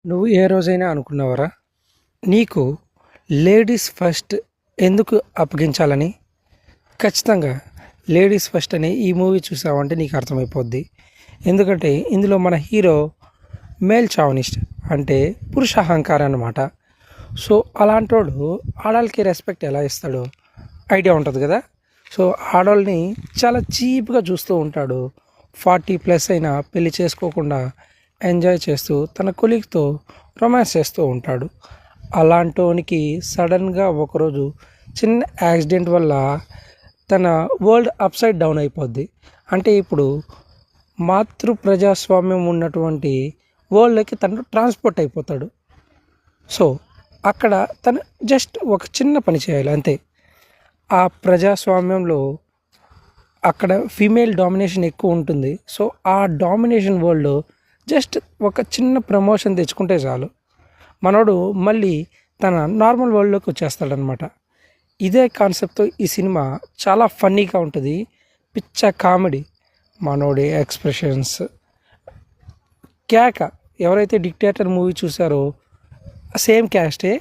నువ్వు ఏ రోజైనా అనుకున్నావరా నీకు లేడీస్ ఫస్ట్ ఎందుకు అప్పగించాలని? ఖచ్చితంగా లేడీస్ ఫస్ట్ అనే ఈ మూవీ చూసావంటే నీకు అర్థమైపోద్ది. ఎందుకంటే ఇందులో మన హీరో మేల్ చావనిస్ట్, అంటే పురుష అహంకారం అన్నమాట. సో అలాంటోడు ఆడవాళ్ళకి రెస్పెక్ట్ ఎలా ఇస్తాడో ఐడియా ఉంటుంది కదా. సో ఆడవాళ్ళని చాలా చీప్గా చూస్తూ ఉంటాడు. 40+ అయినా పెళ్లి చేసుకోకుండా ఎంజాయ్ చేస్తూ తన కొలీగ్తో రొమాన్స్ చేస్తూ ఉంటాడు. అలాంటోనికి సడన్గా ఒకరోజు చిన్న యాక్సిడెంట్ వల్ల తన వరల్డ్ అప్సైడ్ డౌన్ అయిపోద్ది. అంటే ఇప్పుడు ప్రజాస్వామ్యం ఉన్నటువంటి వరల్డ్లోకి తను ట్రాన్స్పోర్ట్ అయిపోతాడు. సో అక్కడ తను జస్ట్ ఒక చిన్న పని చేయాలి అంతే. ఆ ప్రజాస్వామ్యంలో అక్కడ ఫీమేల్ డామినేషన్ ఎక్కువ ఉంటుంది. సో ఆ డామినేషన్ వరల్డ్లో జస్ట్ ఒక చిన్న ప్రమోషన్ తెచ్చుకుంటే చాలు, మనోడు మళ్ళీ తన నార్మల్ వరల్డ్లోకి వచ్చేస్తాడనమాట. ఇదే కాన్సెప్ట్తో ఈ సినిమా చాలా ఫన్నీగా ఉంటుంది, పిచ్చ కామెడీ. మనోడి ఎక్స్ప్రెషన్స్, కేక. ఎవరైతే డిక్టేటర్ మూవీ చూసారో సేమ్ క్యాస్టే